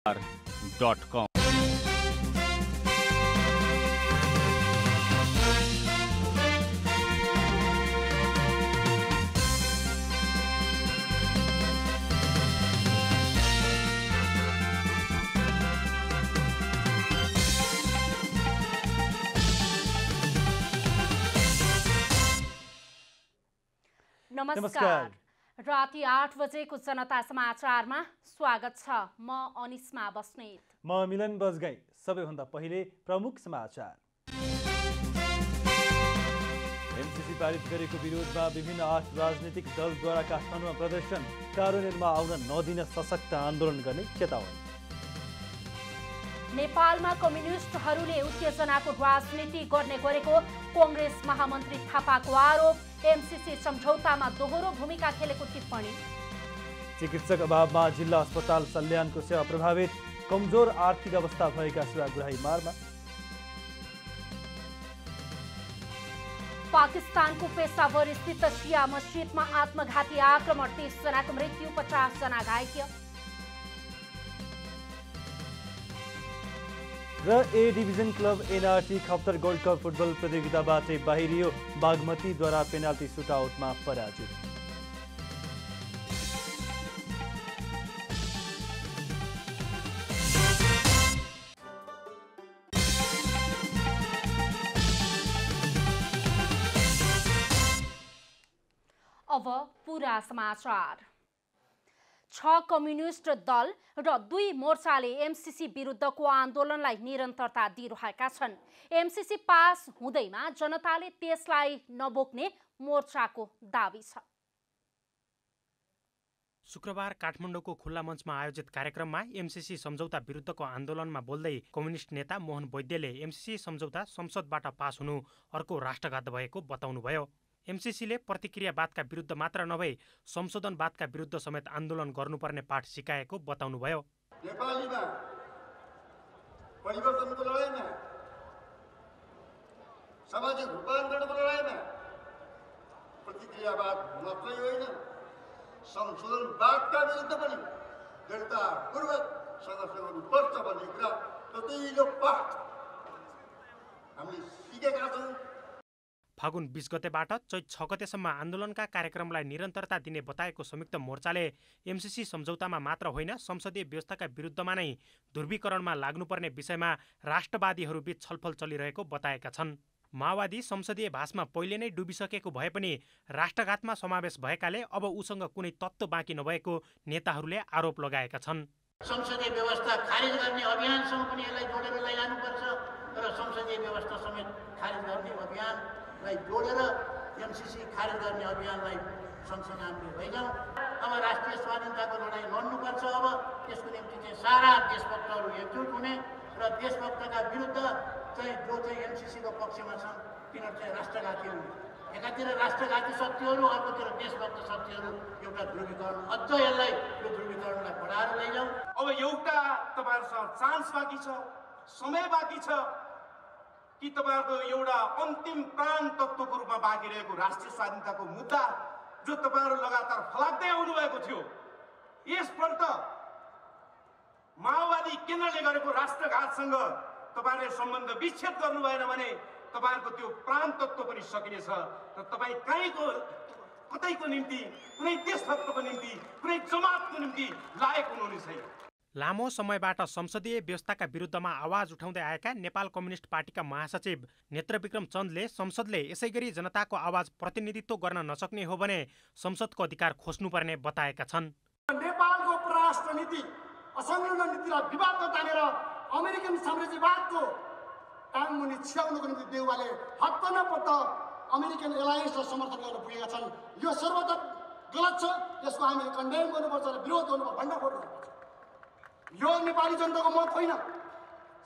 .com। नमस्कार। राति 8 बजेको जनता समाचारमा स्वागत छ। म अनिस्मा बस्नेत। म मिलन बजगाई। सबैभन्दा पहिले प्रमुख समाचार। एमसीसी पारित गरेको विरोधमा विभिन्न 8 राजनीतिक दलद्वारा काठमाडौँमा प्रदर्शन, कार्यान्वयनमा आउन नदिन सशक्त आन्दोलन गर्ने चेतावनी। नेपालमा कम्युनिस्टहरूले उत्तेजनाको राजनीति गर्ने गरेको कांग्रेस महामन्त्री थापाको आरोप। एमसीसी सम्झौतामा दोहोरो भूमिका खेलेको टिप्पणी। चिकित्सक अभावमा जिल्ला अस्पताल सल्यानको सेवा प्रभावित, कमजोर आर्थिक अवस्था भएका सेवाग्राही मारमा। पाकिस्तानको पेशावर स्थित शिया मस्जिदमा आत्मघाती आक्रमण, 30 जनाको मृत्यु, 50 जना घाइते। र A division club NRT Khaptad gold cup football प्रतियोगिताबाटै बाहिरियो, बागमतीद्वारा पेनाल्टी सुटआउटमा पराजित। अब पूरा समाचार। 6 कम्युनिस्ट दल र 2 मोर्चाले एमसीसी विरुद्धको आन्दोलनलाई निरन्तरता दिइरहेका छन्। एमसीसी पास हुँदैमा जनताले त्यसलाई नबोक्ने मोर्चाको दाबी छ। शुक्रबार काठमाडौँको खुल्ला मञ्चमा आयोजित कार्यक्रममा एमसीसी सम्झौता विरुद्धको आन्दोलनमा बोल्दै कम्युनिस्ट नेता मोहन वैद्यले एमसीसी सम्झौता संसदबाट पास हुनु अर्को राष्ट्रघात भएको बताउनुभयो। एमसीसीले प्रतिक्रियावादका विरुद्ध मात्र नभई संशोधनवादका विरुद्ध समेत आन्दोलन गर्नुपर्ने पाठ सिकाएको बताउनुभयो। नेपालीमा परिवर्तनको लडाईँमा, सामाजिक रूपान्तरणको लडाईँमा प्रतिक्रियावाद मात्रै होइन, संशोधनवादका विरुद्ध पनि दृढतापूर्वक सङ्घर्ष गर्नुपर्छ भन्ने कुरा कतिलो पाठ हामीले सिकेका छौँ। फागुन 20 गतेबाट चैत 6 गतेसम्म आन्दोलनका कार्यक्रमलाई निरन्तरता दिने बताएको संयुक्त मोर्चाले एमसीसी सम्झौतामा मात्र होइन संसदीय व्यवस्थाका विरुद्धमा नै ध्रुवीकरणमा लाग्नुपर्ने विषयमा राष्ट्रवादीहरूबीच छलफल चलिरहेको बताएका छन्। माओवादी संसदीय भाषमा पहिले नै डुबिसकेको भए पनि राष्ट्रघातमा समावेश भएकाले अब उसँग कुनै तत्त्व बाँकी नभएको नेताहरूले आरोप लगाएका छन्। संसदीय व्यवस्था खारेज गर्ने अभियानसँग पनि यसलाई जोडेर लैजानुपर्छ र संसदीय व्यवस्था समेत खारेज गर्ने अभियानलाई जोडेर एमसीसी खारेज गर्ने अभियानलाई सँगसँगै हामीले लैजाउँ। अब राष्ट्रिय स्वाधीनताको लडाईँ लड्नुपर्छ। अब त्यसको निम्ति चाहिँ सारा देशभक्तहरू एकजुट हुने र देशभक्तका विरुद्ध चाहिँ जो चाहिँ एमसीसीको पक्षमा छन् तिनीहरू चाहिँ राष्ट्रघाती हुने। एकातिर राष्ट्रघाती शक्तिहरू, अर्कोतिर देशभक्त शक्तिहरू, एउटा ध्रुवीकरण, अझ यसलाई यो ध्रुवीकरणलाई बढाएर लैजाउँ। अब एउटा तपाईँहरूसँग चान्स बाँकी छ, समय बाँकी छ कि तपाईँहरूको एउटा अन्तिम प्राण तत्त्वको रूपमा बाँकी रहेको राष्ट्रिय स्वाधीनताको मुद्दा जो तपाईँहरू लगातार फलाक्दै आउनुभएको थियो, यसपल्ट माओवादी केन्द्रले गरेको राष्ट्रघातसँग तपाईँहरूले सम्बन्ध विच्छेद गर्नु भएन भने तपाईँहरूको त्यो प्राण तत्त्व पनि सकिनेछ र तपाईँ कतैको निम्ति, कुनै देशभक्तको निम्ति, कुनै जमातको निम्ति लायक हुनुहुने छैन। लामो समयबाट संसदीय व्यवस्थाका विरुद्धमा आवाज उठाउँदै आएका नेपाल कम्युनिस्ट पार्टीका महासचिव नेत्रविक्रम चन्दले संसदले यसैगरी जनताको आवाज प्रतिनिधित्व गर्न नसक्ने हो भने संसदको अधिकार खोज्नुपर्ने बताएका छन्। नेपालको परराष्ट्र नीति असंलग्न नीतिलाई विवादमा तानेर अमेरिकन साम्राज्यवादको टाङमुनि छ्याउनुको निम्ति देउवाले हत्तनपत्त अमेरिकन एलायन्सलाई समर्थन गर्न पुगेका छन्। यो सर्वथा गलत छ। यसको हामीले कन्डेम गर्नुपर्छ र विरोध गर्नुपर्छ, भन्न पर्नुपर्छ। यो नेपाली जनताको मत होइन।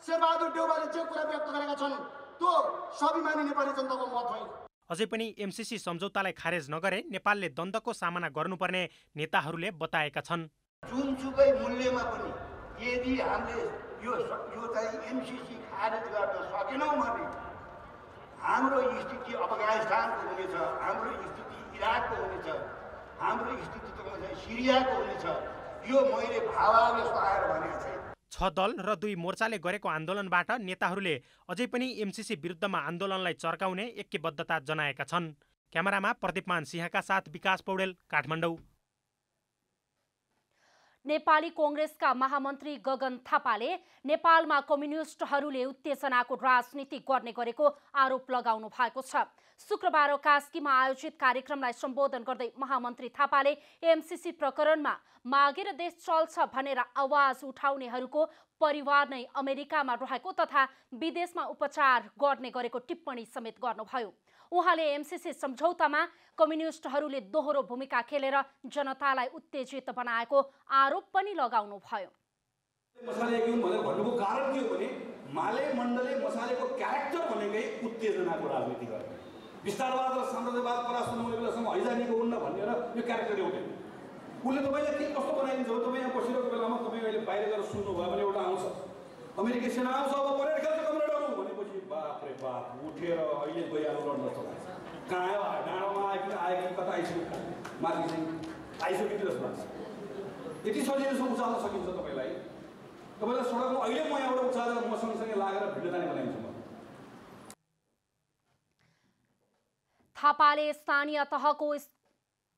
शेरबहादुर देउवाले जे कुरा व्यक्त गरेका छन् त्यो स्वाभिमानी नेपाली जनताको मत होइन। अझै पनि एमसीसी सम्झौतालाई खारेज नगरे नेपालले द्वन्द्वको सामना गर्नुपर्ने नेताहरूले बताएका छन्। जुनसुकै मूल्यमा पनि यदि हामीले यो चाहिँ एमसीसी खारेज गर्न सकेनौँ भने हाम्रो स्थिति अफगानिस्तानको हुनेछ, हाम्रो स्थिति इराकको हुनेछ, हाम्रो स्थिति सिरियाको हुनेछ। यो मैले भावावेश आएर भनेको छु। 6 दल र 2 मोर्चाले गरेको आन्दोलनबाट नेताहरूले अझै पनि एमसीसी विरुद्धमा आन्दोलनलाई चर्काउने ऐक्यबद्धता जनाएका छन्। क्यामेरामा प्रदीपमान सिंहका साथ विकास पौडेल, काठमाडौँ। नेपाली कांग्रेसका महामन्त्री गगन थापाले नेपालमा कम्युनिस्टहरूले उत्तेजनाको राजनीति गर्ने गरेको आरोप लगाउनु भएको छ। शुक्रबार कास्कीमा आयोजित कार्यक्रमलाई सम्बोधन गर्दै महामन्त्री थापाले एमसीसी प्रकरणमा मागेर देश चल्छ भनेर आवाज उठाउनेहरूको परिवार नै अमेरिकामा रहेको तथा विदेशमा उपचार गर्ने गरेको टिप्पणी समेत गर्नुभयो। उहाँले एमसीसी सम्झौतामा कम्युनिस्टहरूले दोहोरो भूमिका खेलेर जनतालाई उत्तेजित बनाएको आरोप पनि लगाउनुभयो। मसाले क्यों भनेर भन्नुको कारण के हो भने माले मण्डलले मसालेको क्यारेक्टर भनेकै उत्तेजनाको राजनीति गर्ने, विस्तारवाद र साम्राज्यवाद परास्त नहुने बेलासम्म हैजानीको हुन्न भनेर यो क्यारेक्टर एउटै। उसले तपाईँलाई के कस्तो बनाइदिन्छ हो, तपाईँ यहाँ बसिरहेको बेलामा तपाईँ अहिले बाहिर गएर सुन्नुभयो भने एउटा आउँछ अमेरिकी सेना आउँछ अब परेड खेल्छ कमरेडहरू भनेपछि बाप रे बाप उठेर अहिले गइहाल्नु लड्न जस्तो लाग्छ। कहाँ आयो डाँडोमा आयो कि कता आइसक्यो मार्गी चाहिँ आइसक्यो कि जस्तो लाग्छ। यति सजिलोसँग उचाल्न सकिन्छ तपाईँलाई सडकमा अहिले म यहाँबाट उचालेर म सँगसँगै लागेर भिडियो जाने बनाइन्छ। थापाले स्थानीय तहको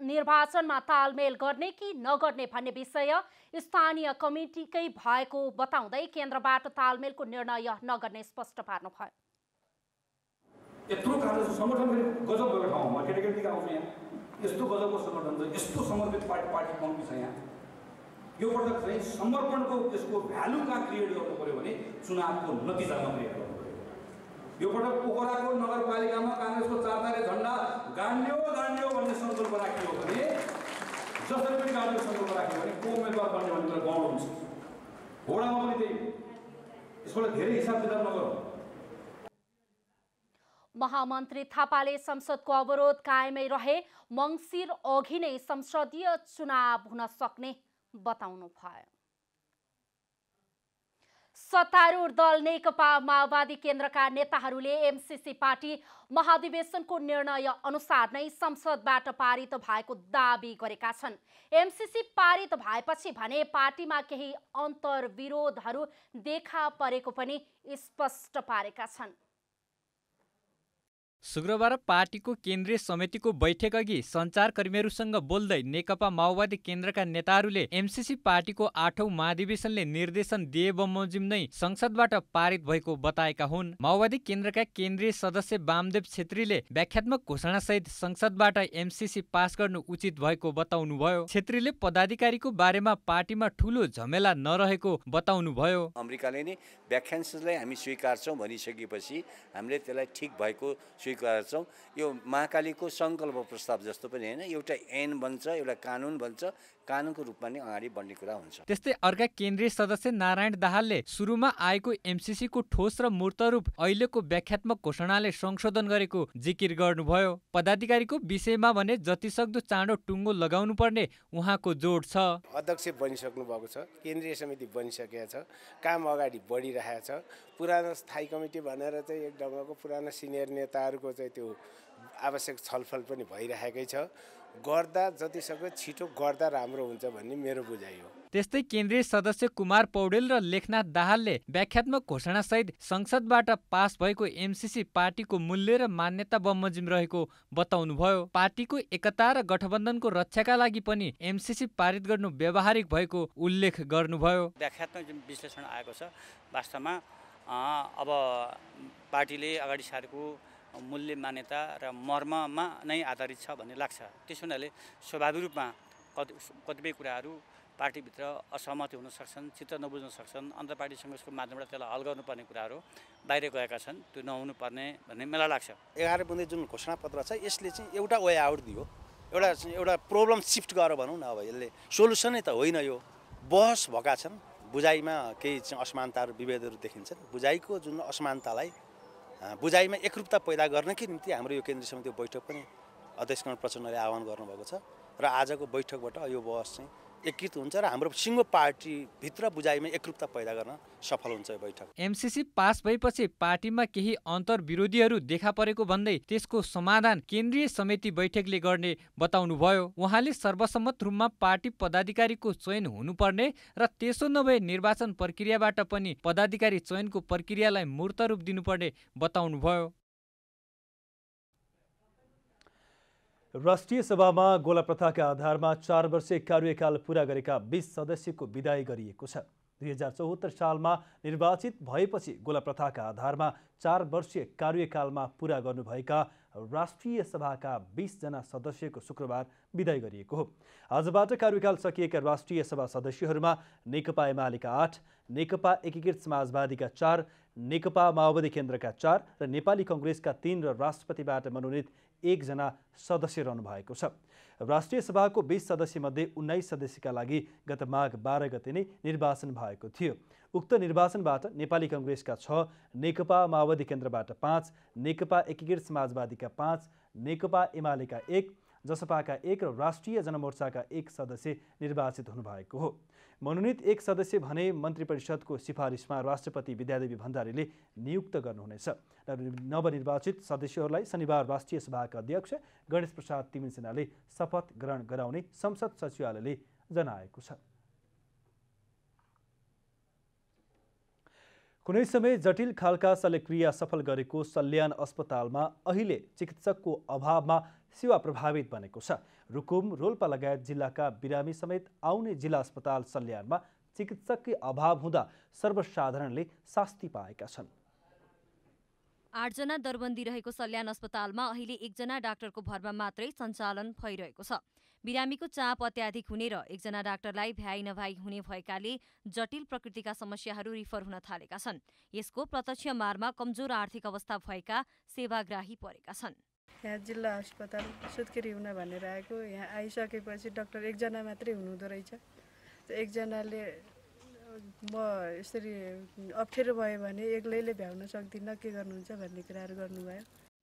निर्वाचनमा तालमेल गर्ने कि नगर्ने भन्ने विषय स्थानीय कमिटीकै भएको बताउँदै केन्द्रबाट तालमेलको निर्णय नगर्ने स्पष्ट पार्नुभयो। यत्रो काङ्ग्रेस सङ्गठन फेरि गजब भएको ठाउँमा केटाकेटीका आउँछ यहाँ, यस्तो गजबको सङ्गठन छ, यस्तो समर्पित पार्टी बन्नु छ यहाँ। यो पटक चाहिँ समर्पणको यसको भ्यालु कहाँ क्रिएट गर्नु पर्यो भने चुनावको नतिजामा क्रिएट गर्नु पर्यो। यो पटक पोखराको नगरपालिकामा काङ्ग्रेसको 4 तारे झन्डा गाड्यो भन्ने सङ्कल्प राखियो भने जसरी पनि गाड्ने सङ्कल्प राख्यो भने को उम्मेदवार बन्ने भन्ने कुरा गाउँ हुन्छ। घोडामा पनि त्यही, यसबाट धेरै हिसाब किताब नगरौँ। महामन्त्री थापाले संसदको अवरोध कायमै रहे मङ्सिर अघि नै संसदीय चुनाव हुन सक्ने बताउनु भयो। सत्तारूढ दल नेकपा माओवादी केन्द्रका नेताहरूले एमसीसी पार्टी महाधिवेशनको निर्णय अनुसार नै संसदबाट पारित भएको दाबी गरेका छन्। एमसीसी पारित भएपछि भने पार्टीमा केही अन्तर्विरोधहरू देखा परेको पनि स्पष्ट पारेका छन्। शुक्रबार पार्टीको केन्द्रीय समितिको बैठक अघि सञ्चारकर्मीहरूसँग बोल्दै नेकपा माओवादी केन्द्रका नेताहरूले एमसीसी पार्टीको 8औं महाधिवेशनले निर्देशन दिए बमोजिम नै संसदबाट पारित भएको बताएका हुन्। माओवादी केन्द्रका केन्द्रीय सदस्य वामदेव छेत्रीले व्याख्यात्मक घोषणासहित संसदबाट एमसीसी पास गर्नु उचित भएको बताउनुभयो। छेत्रीले पदाधिकारीको बारेमा पार्टीमा ठूलो झमेला नरहेको बताउनुभयो। अमेरिकाले नै व्याख्यानलाई हामी स्वीकार्छौँ भनिसकेपछि हामीले त्यसलाई ठिक भएको स्वीकार्छौँ। यो महाकालीको सङ्कल्प प्रस्ताव जस्तो पनि होइन, एउटा ऐन बन्छ, एउटा कानुन बन्छ, कानुनको रूपमा नै अगाडि बढ्ने कुरा हुन्छ। त्यस्तै अर्का केन्द्रीय सदस्य नारायण दाहालले सुरुमा आएको एमसीसीको ठोस र मूर्त रूप अहिलेको व्याख्यात्मक घोषणाले संशोधन गरेको जिकिर गर्नुभयो। पदाधिकारीको विषयमा भने जतिसक्दो चाँडो टुङ्गो लगाउनु पर्ने उहाँको जोड छ। अध्यक्ष बनिसक्नु भएको छ, केन्द्रीय समिति बनिसकेको छ, काम अगाडि बढिरहेको छ। पुरानो स्थायी कमिटी भनेर चाहिँ एक ढङ्गको पुरानो सिनियर नेताहरूको चाहिँ त्यो आवश्यक छलफल पनि भइरहेकै छ। गर्दा जतिसक्दो छिटो गर्दा राम्रो हुन्छ भन्ने मेरो बुझाइ हो। त्यस्तै केन्द्रीय सदस्य कुमार पौडेल र लेखनाथ दाहालले व्याख्यात्मक घोषणासहित संसदबाट पास भएको एमसीसी पार्टीको मूल्य र मान्यता बमोजिम रहेको बताउनुभयो। पार्टीको एकता र गठबन्धनको रक्षाका लागि पनि एमसीसी पारित गर्नु व्यावहारिक भएको उल्लेख गर्नुभयो। व्याख्यात्मक जुन विश्लेषण आएको छ वास्तवमा अब पार्टीले अगाडि सारेको मूल्य मान्यता र मर्ममा नै आधारित छ भन्ने लाग्छ। त्यसो हुनाले स्वाभाविक रूपमा कतिपय कुराहरू पार्टीभित्र असहमति हुन सक्छन्, चित्त नबुझ्न सक्छन्, अन्तर्पार्टी सङ्घर्षको माध्यमबाट त्यसलाई हल गर्नुपर्ने कुराहरू बाहिर गएका छन्, त्यो नहुनुपर्ने भन्ने मलाई लाग्छ। 11 बुँदे जुन घोषणापत्र छ यसले चाहिँ एउटा वे आउट दियो, एउटा प्रब्लम सिफ्ट गरेर भनौँ न। अब यसले सोल्युसनै त होइन, यो बहस भएका छन्, बुझाइमा केही चाहिँ असमानताहरू विभेदहरू देखिन्छन्। बुझाइको जुन असमानतालाई बुझाइमा एकरूपता पैदा गर्नकै निम्ति हाम्रो यो केन्द्रीय समितिको बैठक पनि अध्यक्ष प्रचण्डले आह्वान गर्नुभएको छ र आजको बैठकबाट यो बहस चाहिँ एकीकृत हुन्छ र हाम्रो सिङ्गो पार्टीभित्र बुझाइमा एकरूपता पैदा गर्न सफल हुन्छ यो बैठक। एमसीसी पास भएपछि पार्टीमा केही अन्तर्विरोधीहरू देखा परेको भन्दै त्यसको समाधान केन्द्रीय समिति बैठकले गर्ने बताउनुभयो। उहाँले सर्वसम्मत रूपमा पार्टी पदाधिकारीको चयन हुनुपर्ने र त्यसो नभए निर्वाचन प्रक्रियाबाट पनि पदाधिकारी चयनको प्रक्रियालाई मूर्त रूप दिनुपर्ने बताउनुभयो। राष्ट्रिय सभामा गोला प्रथाका आधारमा 4 वर्षीय कार्यकाल पूरा गरेका 20 सदस्यको विदाई गरिएको छ। 2074 सालमा निर्वाचित भएपछि गोला प्रथाका आधारमा 4 वर्षीय कार्यकालमा पूरा गर्नुभएका राष्ट्रिय सभाका 20 जना सदस्यको शुक्रबार विदाई गरिएको हो। आजबाट कार्यकाल सकिएका राष्ट्रिय सभा सदस्यहरूमा नेकपा एमालेका 8, नेकपा एकीकृत समाजवादीका 4, नेकपा माओवादी केन्द्रका 4 र नेपाली कङ्ग्रेसका 3 र राष्ट्रपतिबाट मनोनित 1 जना सदस्य रहनु भएको छ। राष्ट्रिय सभाको 20 सदस्यमध्ये 19 सदस्यका लागि गत माघ 12 गते नै निर्वाचन भएको थियो। उक्त निर्वाचनबाट नेपाली कङ्ग्रेसका 6, नेकपा माओवादी केन्द्रबाट 5, नेकपा एकीकृत समाजवादीका 5, नेकपा एमालेका 1, जसपाका 1 र राष्ट्रिय जनमोर्चाका 1 सदस्य निर्वाचित हुनुभएको हो। मनोनित 1 सदस्य भने मन्त्री परिषदको सिफारिसमा राष्ट्रपति विद्यादेवी भण्डारीले नियुक्त गर्नुहुनेछ र नवनिर्वाचित सदस्यहरूलाई शनिबार राष्ट्रिय सभाका अध्यक्ष गणेश प्रसाद तिमिलसिनाले शपथ ग्रहण गराउने संसद सचिवालयले जनाएको छ। कुनै समय जटिल खालका शल्यक्रिया सफल गरेको सल्यान अस्पतालमा अहिले चिकित्सकको अभावमा सेवा प्रभावित बनेको छ। रुकुम, रोल्पा लगायत जिल्लाका बिरामी समेत आउने जिल्ला अस्पताल सल्यानमा चिकित्सककै अभाव हुँदा सर्वसाधारणले शास्ति पाएका छन्। 8 जना दरबन्दी रहेको सल्यान अस्पतालमा अहिले 1 जना डाक्टरको भरमा मात्रै सञ्चालन भइरहेको छ। बिरामीको चाप अत्याधिक हुने र 1 जना डाक्टरलाई भ्याइ नभ्याइ हुने भएकाले जटिल प्रकृतिका समस्याहरू रिफर हुन थालेका छन्। यसको प्रत्यक्ष मारमा कमजोर आर्थिक अवस्था भएका सेवाग्राही परेका छन्। यहाँ जिल्ला अस्पताल सुत्केरी हुन भनेर आएको, यहाँ आइसकेपछि डाक्टर 1 जना मात्रै हुनुहुँदो रहेछ। 1 जनाले म यसरी अप्ठ्यारो भयो भने एक्लैले भ्याउन सक्दिनँ, के गर्नुहुन्छ भन्ने कुराहरू गर्नुभयो।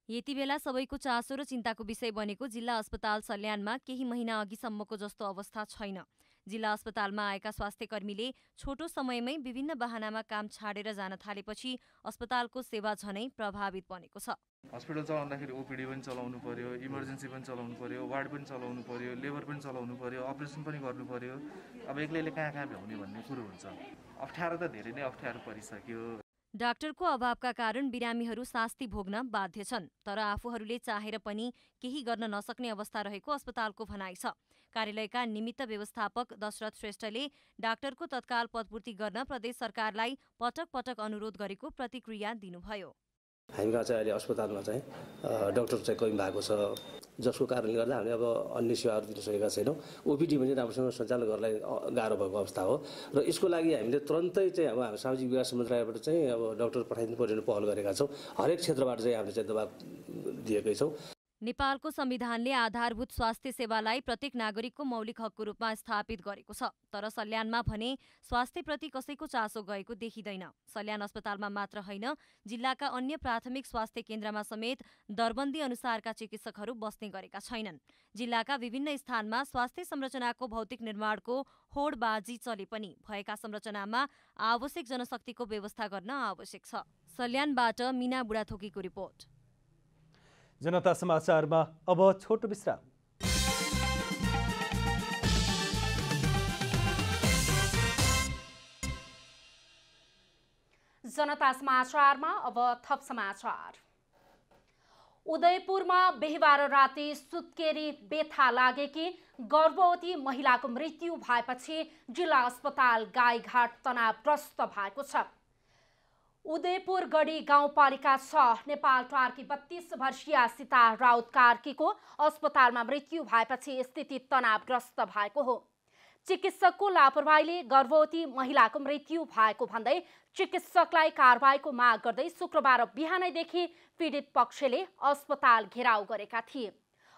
यति बेला सबैको चासो र चिन्ताको विषय बनेको जिल्ला अस्पताल सल्यानमा केही महिना अघिसम्मको जस्तो अवस्था छैन। जिल्ला अस्पतालमा आएका स्वास्थ्यकर्मीले छोटो समयमै विभिन्न बहानामा काम छाडेर जान थालेपछि अस्पतालको सेवा झनै प्रभावित बनेको छ। हस्पिटल चलाउँदाखेरि ओपिडी पनि चलाउनु पर्यो, इमर्जेन्सी पनि चलाउनु पर्यो, वार्ड पनि चलाउनु पर्यो, लेबर पनि चलाउनु पर्यो, अपरेसन पनि गर्नु पर्यो। अब एक्लैले कहाँ भ्याउने भन्ने कुरो हुन्छ। अप्ठ्यारो त धेरै नै अप्ठ्यारो परिसक्यो। डाक्टरको अभावका कारण बिरामीहरू शास्ति भोग्न बाध्य छन्, तर आफूहरूले चाहेर पनि केही गर्न नसक्ने अवस्था रहेको अस्पतालको भनाइ छ। कार्यालयका निमित्त व्यवस्थापक दशरथ श्रेष्ठले डाक्टरको तत्काल पदपूर्ति गर्न प्रदेश सरकारलाई पटक पटक अनुरोध गरेको प्रतिक्रिया दिनुभयो। हामीमा चाहिँ अहिले अस्पतालमा चाहिँ डाक्टर चाहिँ कमी भएको छ, जसको कारणले गर्दा हामीले अब अन्य सेवाहरू दिन सकेका छैनौँ। ओपिडी पनि राम्रोसँग सञ्चालन गर्नलाई गाह्रो भएको अवस्था हो र यसको लागि हामीले तुरन्तै चाहिँ अब हाम्रो सामाजिक विकास मन्त्रालयबाट चाहिँ अब डाक्टर पठाइदिनु पर्ने पहल गरेका छौँ। हरेक क्षेत्रबाट चाहिँ हामीले चाहिँ दबाब दिएकै छौँ। नेपालको संविधानले आधारभूत स्वास्थ्य सेवालाई प्रत्येक नागरिकको मौलिक हकको रूपमा स्थापित गरेको छ, तर सल्यानमा भने स्वास्थ्यप्रति कसैको चासो गएको देखिँदैन। सल्यान अस्पतालमा मात्र होइन, जिल्लाका अन्य प्राथमिक स्वास्थ्य केन्द्रमा समेत दरबन्दी अनुसारका चिकित्सकहरू बस्ने गरेका छैनन्। जिल्लाका विभिन्न स्थानमा स्वास्थ्य संरचनाको भौतिक निर्माणको होडबाजी चले पनि भएका संरचनामा आवश्यक जनशक्तिको व्यवस्था गर्न आवश्यक छ। सल्यानबाट मीना बुढाथोकीको रिपोर्ट। जनता समाचारमा अब छोटो विश्राम। जनता समाचारमा अब थप समाचार। उदयपुरमा बिहीबार राति सुत्केरी बेथा लागेकी गर्भवती महिलाको मृत्यु भएपछि जिल्ला अस्पताल गाईघाट तनावग्रस्त भएको छ। उदयपुर गढी गाउँपालिका 6 नेपाल टारकी 32 वर्षीय सीता राउत कार्कीको अस्पतालमा मृत्यु भएपछि स्थिति तनावग्रस्त भएको हो। चिकित्सकको लापरवाहीले गर्भवती महिलाको मृत्यु भएको भन्दै चिकित्सकलाई कारबाहीको माग गर्दै शुक्रबार बिहानैदेखि पीडित पक्षले अस्पताल घेराउ गरेका थिए।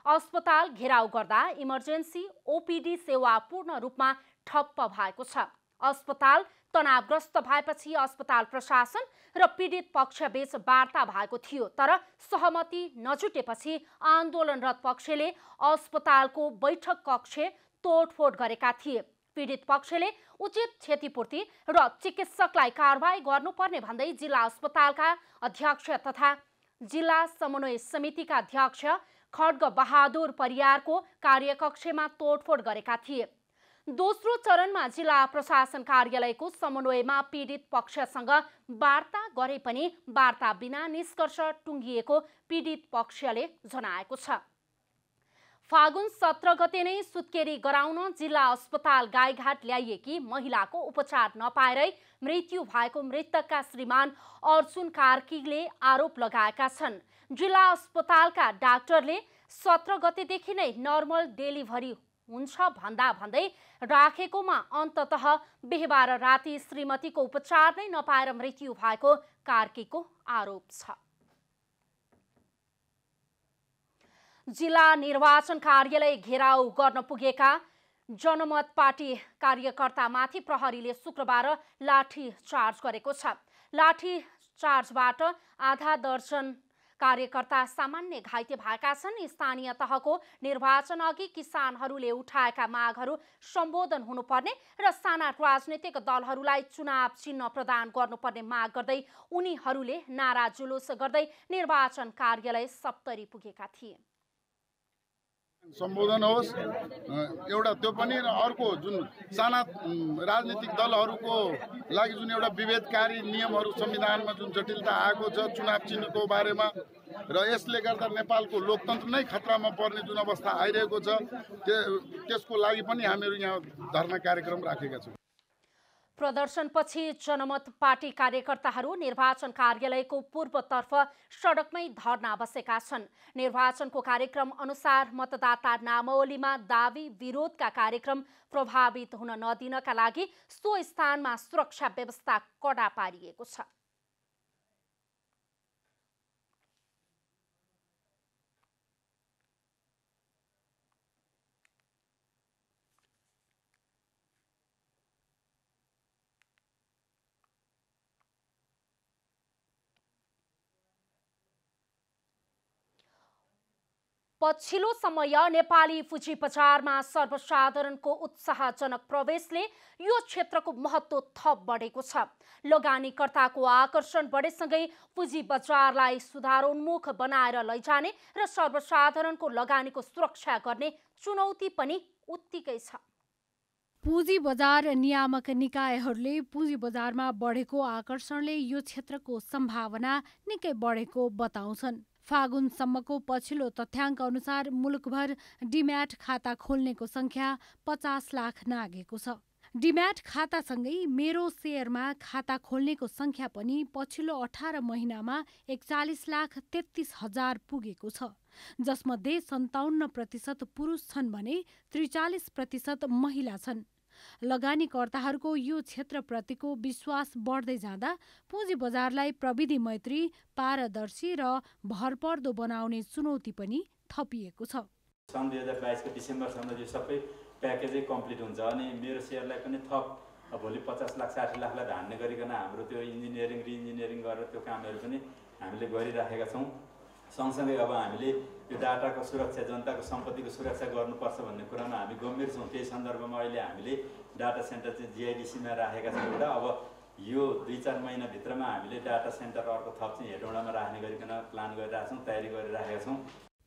अस्पताल घेराउ गर्दा इमर्जेन्सी ओपीडी सेवा पूर्ण रूपमा ठप्प भएको छ। अस्पताल तनावग्रस्त भएपछि अस्पताल प्रशासन र पीडित पक्षबीच वार्ता भएको थियो, तर सहमति नजुटेपछि आन्दोलनरत पक्षले अस्पतालको बैठक कक्ष तोडफोड गरेका थिए। पीडित पक्षले उचित क्षतिपूर्ति र चिकित्सकलाई कारबाही गर्नुपर्ने भन्दै जिल्ला अस्पतालका अध्यक्ष तथा जिल्ला समन्वय समितिका अध्यक्ष खड्ग बहादुर परियारको कार्यकक्षमा तोडफोड गरेका थिए। दोस्रो चरणमा जिल्ला प्रशासन कार्यालयको समन्वयमा पीडित पक्षसँग वार्ता गरे पनि वार्ता बिना निष्कर्ष टुङ्गिएको पीडित पक्षले जनाएको छ। फागुन 17 गते नै सुत्केरी गराउन जिल्ला अस्पताल गाईघाट ल्याइएकी महिलाको उपचार नपाएरै मृत्यु भएको मृतकका श्रीमान अर्जुन कार्कीले आरोप लगाएका छन्। जिल्ला अस्पतालका डाक्टरले 17 गतेदेखि नै नर्मल डेलिभरी हुन्छ भन्दै राखेकोमा अन्ततः बिहीबार राति श्रीमतीको उपचार नै नपाएर मृत्यु भएको कार्कीको आरोप छ। जिल्ला निर्वाचन कार्यालय घेराउ गर्न पुगेका जनमत पार्टी कार्यकर्तामाथि प्रहरीले शुक्रबार लाठी चार्ज गरेको छ। लाठी चार्जबाट आधा दर्जन कार्यकर्ता सामान्य घाइते भएका छन्। स्थानीय तहको निर्वाचन अघि किसानहरूले उठाएका मागहरू सम्बोधन हुनुपर्ने र साना राजनीतिक दलहरूलाई चुनाव चिन्ह प्रदान गर्नुपर्ने माग गर्दै उनीहरूले नारा जुलुस गर्दै निर्वाचन कार्यालय सप्तरी पुगेका थिए। सम्बोधन होस् एउटा त्यो पनि अर्को जुन साना राजनीतिक दलहरूको लागि जुन एउटा विभेदकारी नियमहरू संविधानमा जुन जटिलता आएको छ चुनाव चिन्हको बारेमा र यसले गर्दा नेपालको लोकतन्त्र नै खतरामा पर्ने जुन अवस्था आइरहेको छ त्यसको लागि पनि हामीहरू यहाँ धरना कार्यक्रम राखेका छौँ। प्रदर्शनपछि जनमत पार्टी कार्यकर्ताहरू निर्वाचन कार्यालयको पूर्वतर्फ सडकमै धरना बसेका छन्। निर्वाचनको कार्यक्रम अनुसार मतदाता नामावलीमा दावी विरोधका कार्यक्रम प्रभावित हुन नदिनका लागि सो स्थानमा सुरक्षा व्यवस्था कडा पारिएको छ। पछिल्लो समय नेपाली पुँजी बजारमा सर्वसाधारणको उत्साहजनक प्रवेशले यो क्षेत्रको महत्त्व थप बढेको छ। लगानीकर्ताको आकर्षण बढेसँगै पुँजी बजारलाई सुधारोन्मुख बनाएर लैजाने र सर्वसाधारणको लगानीको सुरक्षा गर्ने चुनौती पनि उत्तिकै छ। पुँजी बजार नियामक निकायहरूले पुँजी बजारमा बढेको आकर्षणले यो क्षेत्रको सम्भावना निकै बढेको बताउँछन्। फागुनसम्मको पछिल्लो तथ्याङ्क अनुसार मुलुकभर डिम्याट खाता खोल्नेको संख्या 50 लाख नागेको छ। डिम्याट खातासँगै मेरो सेयरमा खाता खोल्नेको संख्या पनि पछिल्लो 18 महिनामा 41,33,000 पुगेको छ, जसमध्ये 57% पुरुष छन् भने 43% महिला छन्। लगानीकर्ताहरूको यो क्षेत्रप्रतिको विश्वास बढ्दै जाँदा पुँजी बजारलाई प्रविधि मैत्री, पारदर्शी र भरपर्दो बनाउने चुनौती पनि थपिएको छ। सन् 2022 को डिसेम्बरसम्म यो सबै प्याकेजै कम्प्लिट हुन्छ अनि मेरो सेयरलाई पनि थप भोलि 50 लाख 60 लाखलाई धान्ने गरिकन हाम्रो त्यो इन्जिनियरिङ रिइन्जिनियरिङ गरेर त्यो कामहरू पनि हामीले गरिराखेका छौँ। सँगसँगै अब हामीले यो डाटाको सुरक्षा, जनताको सम्पत्तिको सुरक्षा गर्नुपर्छ भन्ने कुरामा हामी गम्भीर छौँ। त्यही सन्दर्भमा अहिले हामीले डाटा सेन्टर चाहिँ जिआइडिसीमा राखेका छौँ एउटा। अब यो 2-4 महिनाभित्रमा हामीले डाटा सेन्टर अर्को थप चाहिँ हेटौँडामा राख्ने गरिकन प्लान गरिरहेका छौँ, तयारी गरिराखेका छौँ।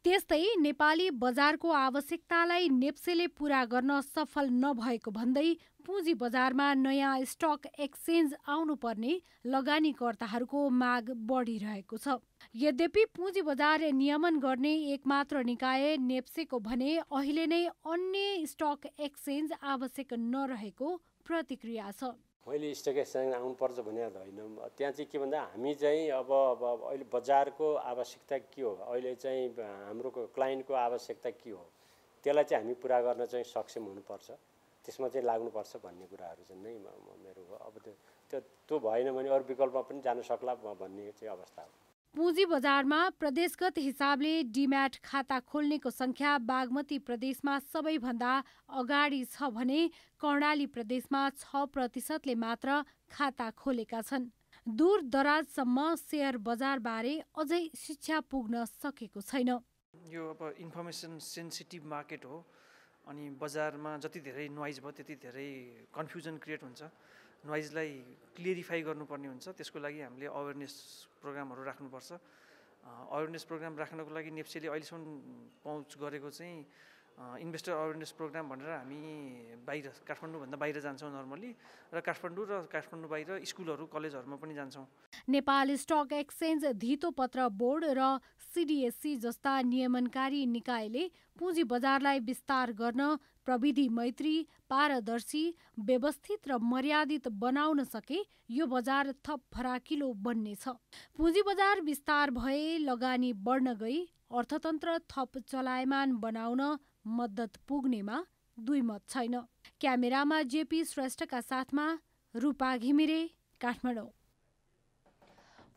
त्यस्तै नेपाली बजारको आवश्यकतालाई नेप्सेले पूरा गर्न सफल नभएको भन्दै पुँजी बजारमा नयाँ स्टक एक्सचेन्ज आउनुपर्ने लगानीकर्ताहरूको माग बढिरहेको छ। यद्यपि पुँजी बजार नियमन गर्ने एकमात्र निकाय नेप्सेको भने अहिले नै अन्य स्टक एक्सचेन्ज आवश्यक नरहेको प्रतिक्रिया छ। मैले स्टक एक्सचेन्ज आउनुपर्छ भने होइन, त्यहाँ चाहिँ के भन्दा हामी चाहिँ अब अहिले बजारको आवश्यकता के हो, अहिले चाहिँ हाम्रो क्लाइन्टको आवश्यकता के हो, त्यसलाई चाहिँ हामी पुरा गर्न चाहिँ सक्षम हुनुपर्छ, त्यसमा चाहिँ लाग्नुपर्छ भन्ने कुराहरू चाहिँ नै मेरो अब त्यो भएन भने अरू विकल्पमा पनि जान सक्ला भन्ने चाहिँ अवस्था हो। पुँजी बजारमा प्रदेशगत हिसाबले डिम्याट खाता खोल्नेको संख्या बागमती प्रदेशमा सबैभन्दा अगाडि छ भने कर्णाली प्रदेशमा 6%ले मात्र खाता खोलेका छन्। दूर दराजसम्म शेयर बजारबारे अझै शिक्षा पुग्न सकेको छैन। यो अब इन्फर्मेसन सेन्सिटिभ मार्केट हो, अनि बजारमा जति धेरै नोइज भयो त्यति धेरै कन्फ्युजन क्रिएट हुन्छ। नोइजलाई क्लियरिफाई गर्नुपर्ने हुन्छ। त्यसको लागि हामीले अवेरनेस प्रोग्रामहरू राख्नुपर्छ। अवेरनेस प्रोग्राम राख्नको लागि नेप्सेले अहिलेसम्म पहुँच गरेको चाहिँ इन्भेस्टर अवेरनेस प्रोग्राम भनेर हामी बाहिर काठमाडौँभन्दा बाहिर जान्छौँ नर्मली, र काठमाडौँ बाहिर स्कुलहरू कलेजहरूमा पनि जान्छौँ। नेपाल स्टक एक्सचेन्ज, धितोपत्र बोर्ड र CDSC जस्ता नियमनकारी निकायले पुँजी बजारलाई विस्तार गर्न प्रविधि मैत्री, पारदर्शी, व्यवस्थित र मर्यादित बनाउन सके यो बजार थप फराकिलो बन्नेछ। पुँजी बजार विस्तार भए लगानी बढ्न गई अर्थतन्त्र थप चलायमान बनाउन मद्दत पुग्नेमा दुई मत छैन। क्यामेरामा JP श्रेष्ठका साथमा रूपा घिमिरे, काठमाडौँ।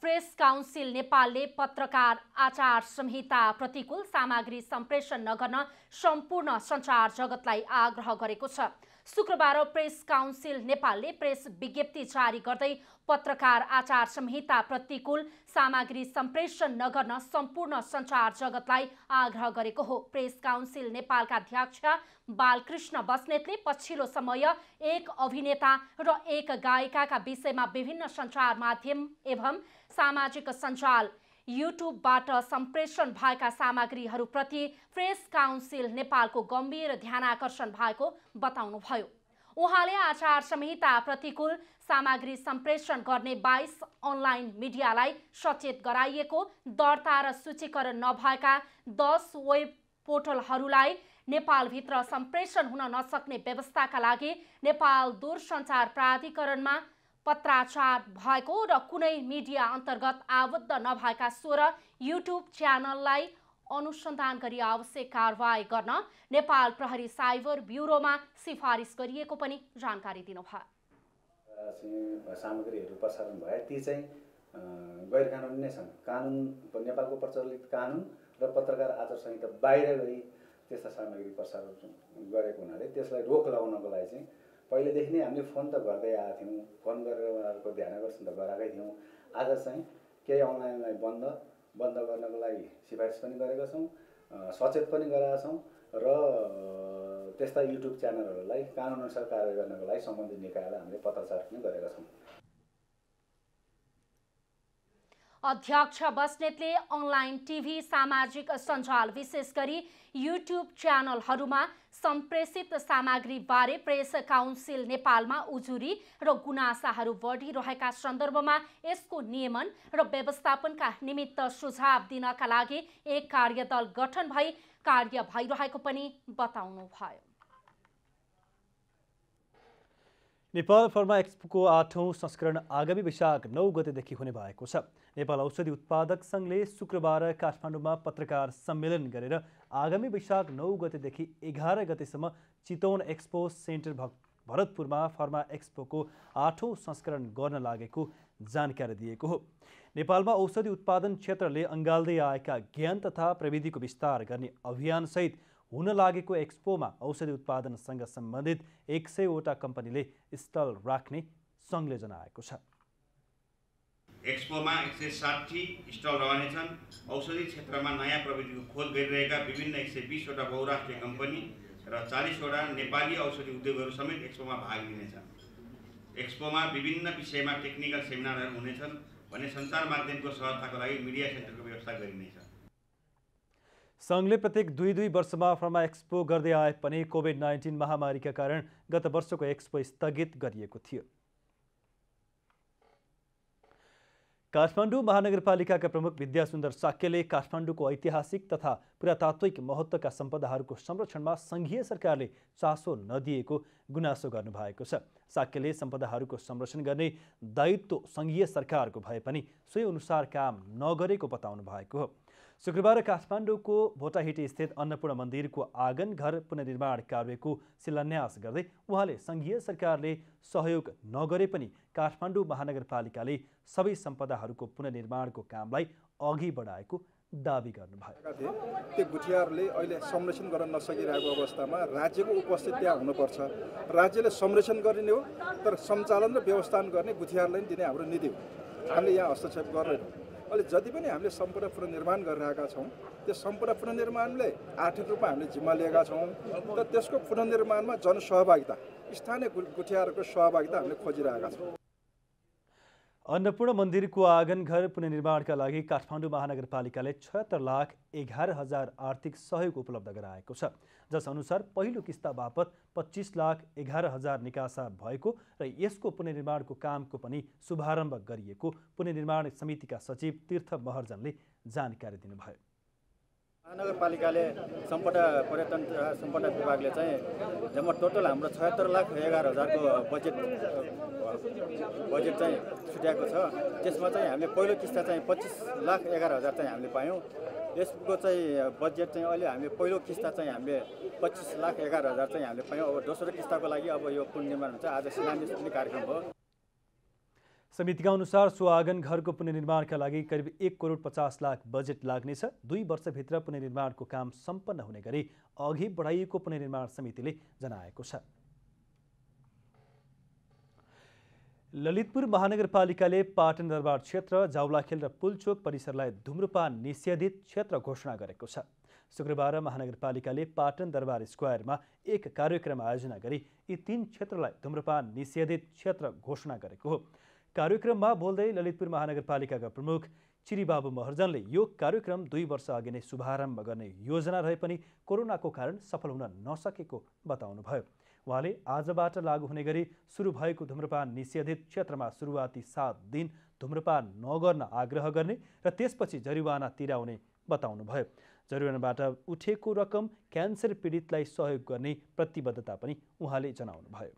प्रेस काउन्सिल नेपालले पत्रकार आचार संहिता प्रतिकूल सामग्री सम्प्रेषण नगर्न सम्पूर्ण सञ्चार जगतलाई आग्रह गरेको छ। शुक्रबार प्रेस काउन्सिल नेपालले प्रेस विज्ञप्ति जारी गर्दै पत्रकार आचार संहिता प्रतिकूल सामग्री सम्प्रेषण नगर्न सम्पूर्ण सञ्चार जगतलाई आग्रह गरेको हो। प्रेस काउन्सिल नेपालका अध्यक्ष बालकृष्ण बस्नेतले पछिल्लो समय एक अभिनेता र एक गायिकाका विषयमा विभिन्न सञ्चार माध्यम एवं सामाजिक सञ्जाल युट्युबबाट सम्प्रेषण भएका सामग्रीहरूप्रति प्रेस काउन्सिल नेपालको गम्भीर ध्यानाकर्षण भएको बताउनुभयो। उहाँले आचार संहिता प्रतिकूल सामग्री सम्प्रेषण गर्ने 22 अनलाइन मिडियालाई सचेत गराइएको, दर्ता र सूचीकरण नभएका 10 वेब पोर्टलहरूलाई नेपालभित्र सम्प्रेषण हुन नसक्ने व्यवस्थाका लागि नेपाल दूरसञ्चार प्राधिकरणमा पत्राचार भएको र कुनै मिडिया अन्तर्गत आबद्ध नभएका 16 युट्युब च्यानललाई अनुसन्धान गरी आवश्यक कारवाही गर्न नेपाल प्रहरी साइबर ब्युरोमा सिफारिस गरिएको पनि जानकारी दिनुभयो। सामग्रीहरू प्रसारण भए ती चाहिँ गैर कानुनी नै छन्। कानुन नेपालको प्रचलित कानुन र पत्रकार आचार संहिता बाहिर गई त्यस्ता सामग्री प्रसारण गरेको हुनाले त्यसलाई रोक लगाउनको लागि चाहिँ पहिलेदेखि नै हामीले फोन त गर्दै आएको थियौँ, फोन गरेर उनीहरूको ध्यानाकर्षण त गराएकै थियौँ। आज चाहिँ केही अनलाइनलाई बन्द गर्नको लागि सिफारिस पनि गरेका छौँ, सचेत पनि गराएका छौँ र त्यस्ता युट्युब च्यानलहरूलाई कानुनअनुसार कारवाही गर्नको लागि सम्बन्धित निकायलाई हामीले पत्राचार पनि गरेका छौँ। अध्यक्ष बस्नेतले अनलाइन टिभी, सामाजिक सञ्जाल विशेष गरी युट्युब च्यानलहरूमा सम्प्रेषित सामग्रीबारे प्रेस काउन्सिल नेपालमा उजुरी र गुनासाहरू बढिरहेका सन्दर्भमा यसको नियमन र व्यवस्थापनका निमित्त सुझाव दिनका लागि एक कार्यदल गठन भई कार्य भइरहेको पनि बताउनुभयो। नेपाल फर्मा एक्सपोको 8औं संस्करण आगामी वैशाख 9 गतेदेखि हुने भएको छ। नेपाल औषधि उत्पादक सङ्घले शुक्रबार काठमाडौँमा पत्रकार सम्मेलन गरेर आगामी वैशाख 9 गतेदेखि 11 गतेसम्म चितवन एक्सपो सेन्टर भरतपुरमा फर्मा एक्सपोको 8औं संस्करण गर्न लागेको जानकारी दिएको हो। नेपालमा औषधि उत्पादन क्षेत्रले अँगाल्दै आएका ज्ञान तथा प्रविधिको विस्तार गर्ने अभियानसहित हुन लागेको एक्सपोमा औषधि उत्पादनसँग सम्बन्धित 100वटा कम्पनीले स्टल राख्ने सङ्घले जनाएको छ। एक्सपोमा 160 स्टल रहनेछन्। औषधि क्षेत्रमा नयाँ प्रविधिको खोज गरिरहेका विभिन्न 120वटा बहुराष्ट्रिय कम्पनी र 40वटा नेपाली औषधि उद्योगहरू समेत एक्सपोमा भाग लिनेछन्। एक्सपोमा विभिन्न विषयमा टेक्निकल सेमिनारहरू हुनेछन् भने सञ्चार माध्यमको सहजताको लागि मिडिया सेन्टरको व्यवस्था गरिनेछ। सङ्घले प्रत्येक 2 वर्षमा फर्मा एक्सपो गर्दै आए पनि कोभिड-19 महामारीका कारण गत वर्षको एक्सपो स्थगित गरिएको थियो। काठमाडौँ महानगरपालिकाका प्रमुख विद्यासुन्दर साक्यले काठमाडौँको ऐतिहासिक तथा पुरातात्विक महत्त्वका सम्पदाहरूको संरक्षणमा सङ्घीय सरकारले चासो नदिएको गुनासो गर्नुभएको छ। साक्यले सम्पदाहरूको संरक्षण गर्ने दायित्व सङ्घीय सरकारको भए पनि सोही अनुसार काम नगरेको बताउनु भएको हो। शुक्रबार काठमाडौँको भोटाहिटी स्थित अन्नपूर्ण मन्दिरको आँगन घर पुनर्निर्माण कार्यको शिलान्यास गर्दै उहाँले सङ्घीय सरकारले सहयोग नगरे पनि काठमाडौँ महानगरपालिकाले सबै सम्पदाहरूको पुनर्निर्माणको कामलाई अघि बढाएको दाबी गर्नुभयो। त्यो गुठियाहरूले अहिले संरक्षण गर्न नसकिरहेको अवस्थामा राज्यको उपस्थिति त्यहाँ हुनुपर्छ। राज्यले संरक्षण गरिने हो तर सञ्चालन र व्यवस्थापन गर्ने गुठियारलाई दिने हाम्रो नीति हो। हामीले यहाँ हस्तक्षेप गर्दैनौँ। अहिले जति पनि हामीले सम्पूर्ण पुनर्निर्माण गरिरहेका छौँ त्यो सम्पूर्ण पुनर्निर्माणले आर्थिक रूपमा हामीले जिम्मा लिएका छौँ तर त्यसको पुनर्निर्माणमा जनसहभागिता स्थानीय गुठियाहरूको सहभागिता हामीले खोजिरहेका छौँ। अन्नपूर्ण मन्दिरको आँगन घर पुनर्निर्माणका लागि काठमाडौँ महानगरपालिकाले 76,11,000 आर्थिक सहयोग उपलब्ध गराएको छ, जसअनुसार पहिलो किस्ता बापत 25,11,000 निकासा भएको र यसको पुनर्निर्माणको कामको पनि शुभारम्भ गरिएको पुनर्निर्माण समितिका सचिव तीर्थ महर्जनले जानकारी दिनुभयो। महानगरपालिकाले सम्पदा पर्यटन सम्पदा विभागले चाहिँ जम्मा टोटल हाम्रो 76,11,000 को बजेट चाहिँ छुट्याएको छ। त्यसमा चाहिँ हामीले पहिलो किस्ता चाहिँ 25,11,000 चाहिँ हामीले पायौँ। यसको चाहिँ बजेट चाहिँ अहिले हामीले पहिलो किस्ता चाहिँ हामीले 25,11,000 चाहिँ हामीले पायौँ। अब दोस्रो किस्ताको लागि अब यो पुनर्निर्माण हुन्छ। आज शिलान्यास पनि कार्यक्रम हो। समितिका अनुसार सो आँगन घरको पुनर्निर्माणका लागि करिब 1,50,00,000 बजेट लाग्नेछ। 2 वर्षभित्र पुनर्निर्माणको काम सम्पन्न हुने गरी अघि बढाइएको पुनर्निर्माण समितिले जनाएको छ। ललितपुर महानगरपालिकाले पाटन दरबार क्षेत्र, जाउलाखेल र पुलचोक परिसरलाई धुम्रपान निषेधित क्षेत्र घोषणा गरेको छ। शुक्रबार महानगरपालिकाले पाटन दरबार स्क्वायरमा एक कार्यक्रम आयोजना गरी यी 3 क्षेत्रलाई धुम्रपान निषेधित क्षेत्र घोषणा गरेको हो। कार्यक्रममा बोल्दै ललितपुर महानगरपालिकाका प्रमुख चिरीबाबु महर्जनले यो कार्यक्रम 2 वर्ष अघि नै शुभारम्भ गर्ने योजना रहे पनि कोरोनाको कारण सफल हुन नसकेको बताउनुभयो। उहाँले आजबाट लागू हुने गरी सुरु भएको धुम्रपान निषेधित क्षेत्रमा सुरुवाती 7 दिन धुम्रपान नगर्न आग्रह गर्ने र त्यसपछि जरिवाना तिराउने बताउनुभयो। जरिवानाबाट उठेको रकम क्यान्सर पीडितलाई सहयोग गर्ने प्रतिबद्धता पनि उहाँले जनाउनुभयो।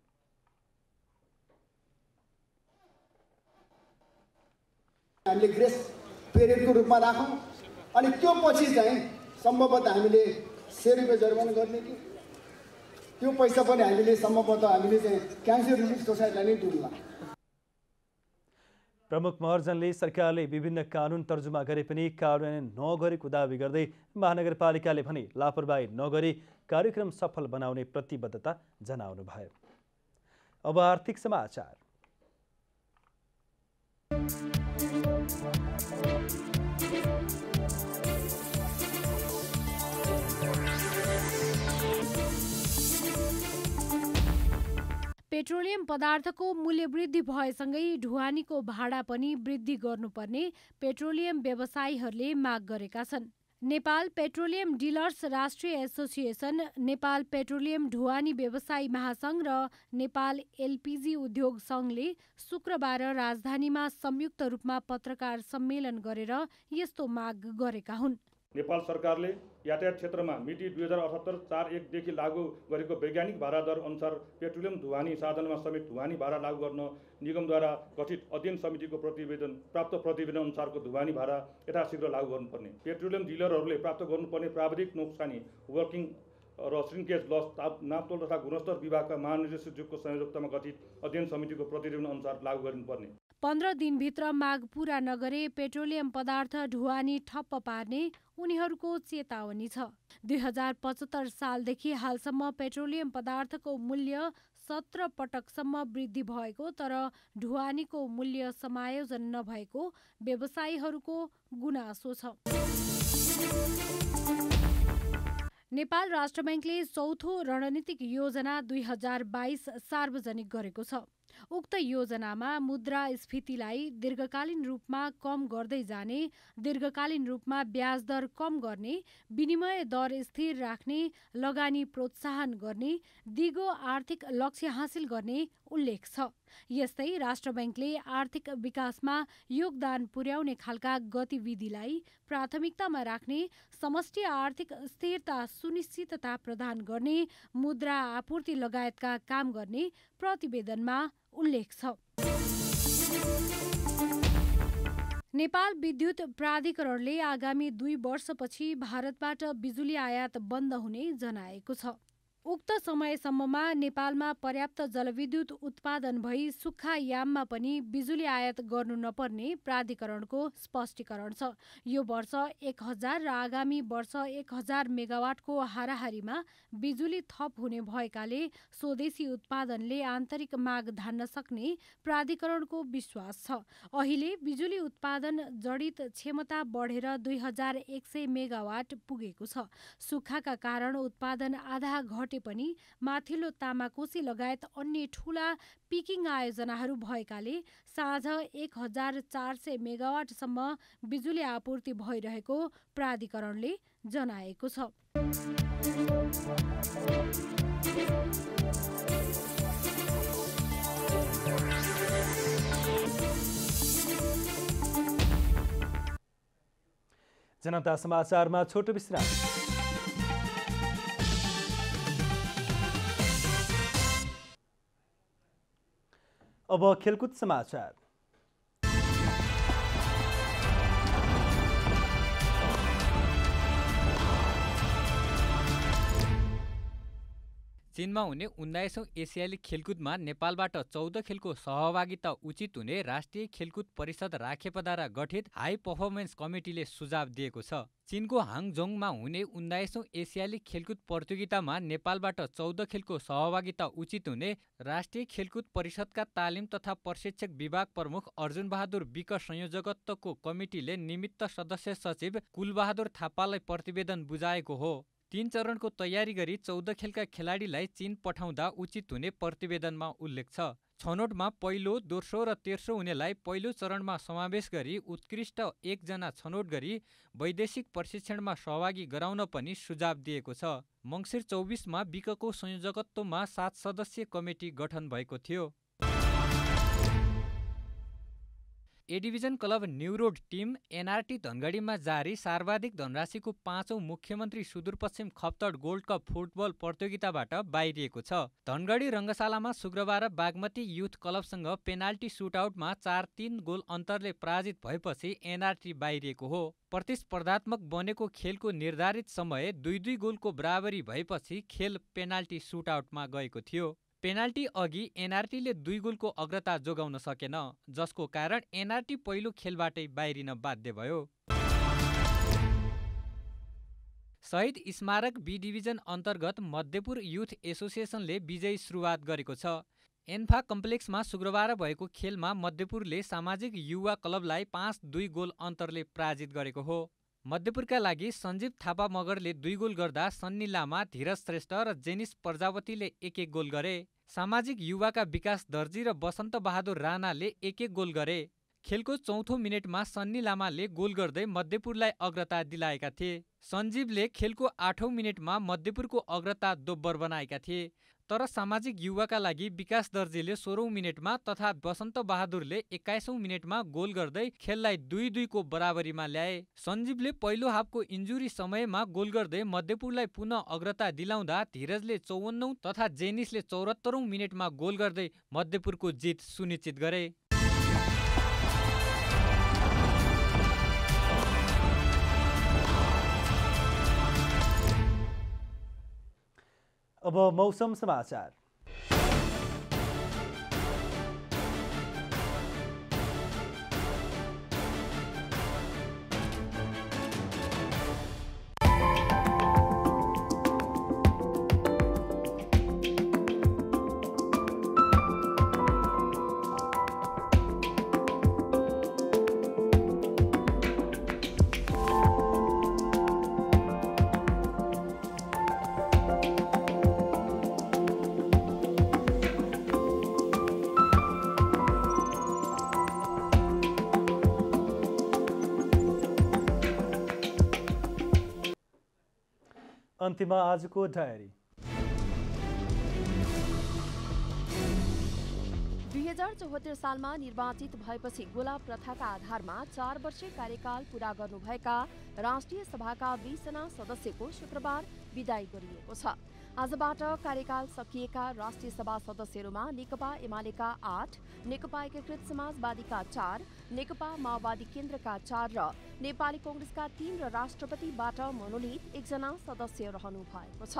हामीले ग्रेस पिरियडको रूपमा राखौँ अनि त्यो पछि चाहिँ सम्भवतः हामीले 100 रुपियाँ जरिवाना गर्ने कि त्यो पैसा पनि हामीले सम्भवतः हामीले चाहिँ क्यान्सर रिलिफ सोसाइटीलाई नै दिउँला। प्रमुख महर्जनले सरकारले विभिन्न कानुन तर्जुमा गरे पनि कार्यान्वयन नगरेको दावी गर्दै महानगरपालिकाले भने लापरवाही नगरी कार्यक्रम सफल बनाउने प्रतिबद्धता जनाउनुभयो। अब आर्थिक समाचार। पेट्रोलियम पदार्थको मूल्य वृद्धि भएसँगै ढुवानीको भाडा पनि वृद्धि गर्नुपर्ने पेट्रोलियम व्यवसायीहरूले माग गरेका छन्। नेपाल पेट्रोलियम डिलर्स राष्ट्रिय एसोसिएसन, नेपाल पेट्रोलियम ढुवानी व्यवसायी महासङ्घ र नेपाल एलपिजी उद्योग सङ्घले शुक्रबार राजधानीमा संयुक्त रूपमा पत्रकार सम्मेलन गरेर यस्तो माग गरेका हुन्। नेपाल सरकारले यातायात क्षेत्रमा मिति 2078-41 देखि लागू गरेको वैज्ञानिक भाडा दर अनुसार पेट्रोलियम ढुवानी साधनमा समेत ढुवानी भाडा लागू गर्न निगमद्वारा गठित अध्ययन समितिको प्राप्त प्रतिवेदन अनुसारको ढुवानी भाडा यथाशीघ्र लागू गर्नुपर्ने, पेट्रोलियम डिलरहरूले प्राप्त गर्नुपर्ने प्राविधिक नोक्सानी, वर्किङ र श्रिङ्केज लस नापतोल तथा गुणस्तर विभागका महानिर्देशकज्यूको संयोजकतामा गठित अध्ययन समितिको प्रतिवेदन अनुसार लागू गरिनुपर्ने। 15 दिनभित्र माग पूरा नगरे पेट्रोलियम पदार्थ ढुवानी ठप्प पार्ने उनीहरूको चेतावनी छ। 2075 सालदेखि हालसम्म पेट्रोलियम पदार्थको मूल्य 17 पटकसम्म वृद्धि भएको तर ढुवानीको मूल्य समायोजन नभएको व्यवसायीहरूको गुनासो छ। नेपाल राष्ट्र बैंकले चौथो रणनीतिक योजना 2022 सार्वजनिक गरेको छ। उक्त योजनामा मुद्रास्फीतिलाई दीर्घकालीन रूपमा कम गर्दै जाने, दीर्घकालीन रूपमा ब्याज दर कम गर्ने, विनिमय दर स्थिर राख्ने, लगानी प्रोत्साहन गर्ने, दिगो आर्थिक लक्ष्य हासिल गर्ने उल्लेख छ। यस्तै राष्ट्र बैंकले आर्थिक विकासमा योगदान पुर्याउने खालका गतिविधिलाई प्राथमिकतामा राख्ने, समष्टि आर्थिक स्थिरता सुनिश्चितता प्रदान गर्ने, मुद्रा आपूर्ति लगायतका काम गर्ने प्रतिवेदनमा उल्लेख छ। नेपाल विद्युत प्राधिकरणले आगामी 2 वर्षपछि भारतबाट बिजुली आयात बन्द हुने जनाएको छ। उक्त समयसम्ममा नेपालमा पर्याप्त जलविद्युत उत्पादन भई सुक्खा याममा पनि बिजुली आयात गर्नु नपर्ने प्राधिकरणको स्पष्टीकरण छ। यो वर्ष 1000 र आगामी वर्ष 1000 मेगावाटको हाराहारीमा बिजुली थप हुने भएकाले स्वदेशी उत्पादनले आन्तरिक माग धान्न सक्ने प्राधिकरणको विश्वास छ। अहिले बिजुली उत्पादन जडित क्षमता बढेर 2100 मेगावाट पुगेको छ। सुक्खाका कारण उत्पादन आधा घटे पनि माथिल्लो तामाकोशी लगायत अन्य ठूला पिकिङ आयोजनाहरू भएकाले साँझ 1400 मेगावाटसम्म बिजुली आपूर्ति भइरहेको प्राधिकरणले जनाएको छ। जनता समाचारमा छोटो विश्राम। अब खेलकुद समाचार। चीनमा हुने 19औं एसियाली खेलकुदमा नेपालबाट 14 खेलको सहभागिता उचित हुने राष्ट्रिय खेलकुद परिषद राखेपद्वारा गठित हाई पर्फर्मेन्स कमिटीले सुझाव दिएको छ। चीनको हाङझोङमा हुने 19औं एसियाली खेलकुद प्रतियोगितामा नेपालबाट 14 खेलको सहभागिता उचित हुने राष्ट्रिय खेलकुद परिषदका तालिम तथा प्रशिक्षक विभाग प्रमुख अर्जुन बहादुर विक संयोजकत्वको कमिटीले निमित्त सदस्य सचिव कुलबहादुर थापालाई प्रतिवेदन बुझाएको हो। 3 चरणको तयारी गरी 14 खेलका खेलाडीलाई चीन पठाउँदा उचित हुने प्रतिवेदनमा उल्लेख छ। छनौटमा पहिलो, दोस्रो र तेस्रो हुनेलाई पहिलो चरणमा समावेश गरी उत्कृष्ट 1 जना छनौट गरी वैदेशिक प्रशिक्षणमा सहभागी गराउन पनि सुझाव दिएको छ। मङ्सिर 24मा विकको संयोजकत्वमा 7 सदस्यीय कमिटी गठन भएको थियो। A division club New Road team NRT धनगढीमा जारी सर्वाधिक धनराशिको 5औं मुख्यमन्त्री Sudurpashchim Khaptad gold cup football प्रतियोगिताबाट बाहिरिएको छ। धनगढी रङ्गशालामा शुक्रबार बागमती युथ क्लबसँग पेनाल्टी सुटआउटमा 4-3 गोल अन्तरले पराजित भएपछि एनआरटी बाहिरिएको हो। प्रतिस्पर्धात्मक बनेको खेलको निर्धारित समय 2-2 गोलको बराबरी भएपछि खेल पेनाल्टी सुटआउटमा गएको थियो। पेनाल्टी अघि एनआरटीले 2 गोलको अग्रता जोगाउन सकेन, जसको कारण एनआरटी पहिलो खेलबाटै बाहिरिन बाध्य भयो। शहीद स्मारक बी डिभिजन अन्तर्गत मध्यपुर युथ एसोसिएसनले विजयी सुरुवात गरेको छ। एन्फा कम्प्लेक्समा शुक्रबार भएको खेलमा मध्यपुरले सामाजिक युवा क्लबलाई 5-2 गोल अन्तरले पराजित गरेको हो। मध्यपुरका लागि सञ्जीव थापा मगरले 2 गोल गर्दा सन्नी लामा, धीरज श्रेष्ठ र जेनिस प्रजापतिले 1-1 गोल गरे। सामाजिक युवाका विकास दर्जी र बसन्त बहादुर राणाले 1-1 गोल गरे। खेलको 4औं मिनेटमा सन्नी लामाले गोल गर्दै मध्यपुरलाई अग्रता दिलाएका थिए। सञ्जीवले खेलको 8औं मिनेटमा मध्यपुरको अग्रता दोब्बर बनाएका थिए। तर सामाजिक युवाका लागि विकास दर्जीले 16औं मिनेटमा तथा बसन्त बहादुरले 21औं मिनेटमा गोल गर्दै खेललाई 2-2 को बराबरीमा ल्याए। सञ्जीवले पहिलो हाफको इन्जुरी समयमा गोल गर्दै मध्यपुरलाई पुनः अग्रता दिलाउँदा धीरजले 54औं तथा जेनिसले 74औं मिनेटमा गोल गर्दै मध्यपुरको जित सुनिश्चित गरे। अब मौसम समाचार। अन्त्यमा आजको डायरी। 2074 सालमा निर्वाचित भएपछि गोला प्रथाका आधारमा 4 वर्षीय कार्यकाल पूरा गर्नुभएका राष्ट्रिय सभाका 20 जना सदस्यको शुक्रबार विदाई गरिएको छ। आजबाट कार्यकाल सकिएका राष्ट्रिय सभा सदस्यहरूमा नेकपा एमालेका 8, नेकपा एकीकृत समाजवादीका 4, नेकपा माओवादी केन्द्रका 4 र नेपाली कांग्रेसका 3 र राष्ट्रपतिबाट मनोनित 1 जना सदस्य रहनु भएको छ।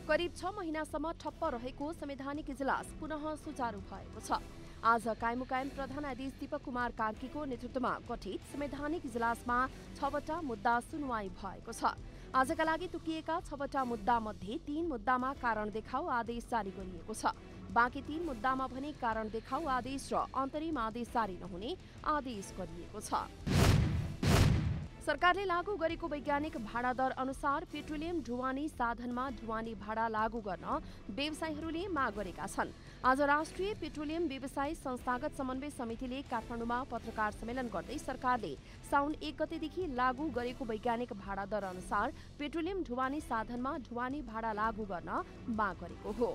करिब 6 महिनासम्म ठप्प रहेको संवैधानिक इजलास पुनः सुचारू भएको छ। आज कायम प्रधान न्यायाधीश दीपक कुमार कार्कीको नेतृत्वमा गठित संवैधानिक इजलासमा 6 वटा मुद्दा सुनवाई भएको छ। आजका लागि तोकिएका 6 वटा मुद्दा मध्ये 3 मुद्दामा कारण देखाउ आदेश जारी गरिएको छ। बाँकी 3 मुद्दामा भने कारण देखाउ आदेश र अन्तरिम आदेश जारी नहुने आदेश गरिएको छ। सरकारले लागू गरेको वैज्ञानिक भाडा दर अनुसार पेट्रोलियम ढुवानी साधनमा ढुवानी भाडा लागू गर्न व्यवसायीहरूले माग गरेका छन्। आज राष्ट्रिय पेट्रोलियम व्यवसायी संस्थागत समन्वय समितिले काठमाडौँमा पत्रकार सम्मेलन गर्दै सरकारले साउन 1 गतेदेखि लागू गरेको वैज्ञानिक भाडा दर अनुसार पेट्रोलियम ढुवानी साधनमा ढुवानी भाडा लागू गर्न माग गरेको हो।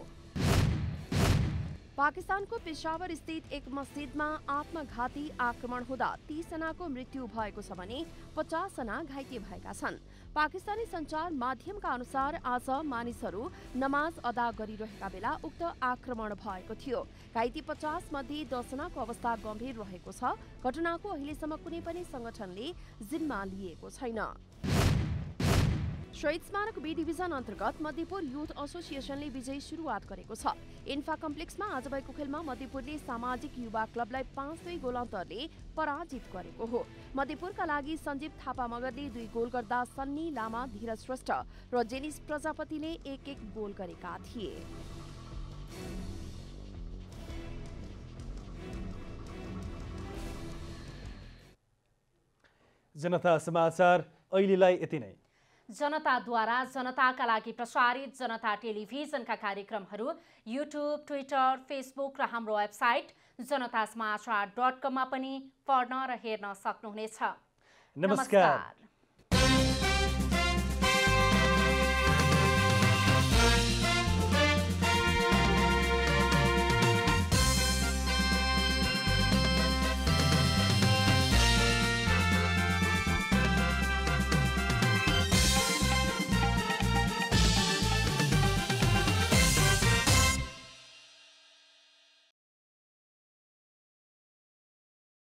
पाकिस्तानको पेशावर स्थित एक मस्जिदमा आत्मघाती आक्रमण हुँदा 30 जनाको मृत्यु भएको छ भने 50 जना घाइते भएका छन्। पाकिस्तानी सञ्चार माध्यमका अनुसार आज मानिसहरू नमाज अदा गरिरहेका बेला उक्त आक्रमण भएको थियो। घाइते 50 मध्ये 10 जनाको अवस्था गम्भीर रहेको छ। घटनाको अहिलेसम्म कुनै पनि संगठनले जिम्मा लिएको छैन। शहीद स्मारक बी डिभिजन अन्तर्गत मध्यपुर युथ एसोसिएसनले विजयी सुरुवात गरेको छ। इन्फा कम्प्लेक्समा आज भएको खेलमा मध्यपुरले सामाजिक युवा क्लबलाई 5-2 गोल अन्तरले पराजित गरेको हो। मध्यपुरका लागि सञ्जीव थापा मगरले 2 गोल गर्दा सन्नी लामा, धीरज श्रेष्ठ र जेनिस प्रजापतिले 1-1 गोल गरेका थिए। जनता समाचार अहिलेलाई यति नै। जनताद्वारा जनताका लागि प्रसारित जनता टेलिभिजनका कार्यक्रमहरू युट्युब, ट्विटर, फेसबुक र हाम्रो वेबसाइट जनतासमाचार.com मा पनि पढ्न र हेर्न सक्नुहुनेछ। नमस्कार।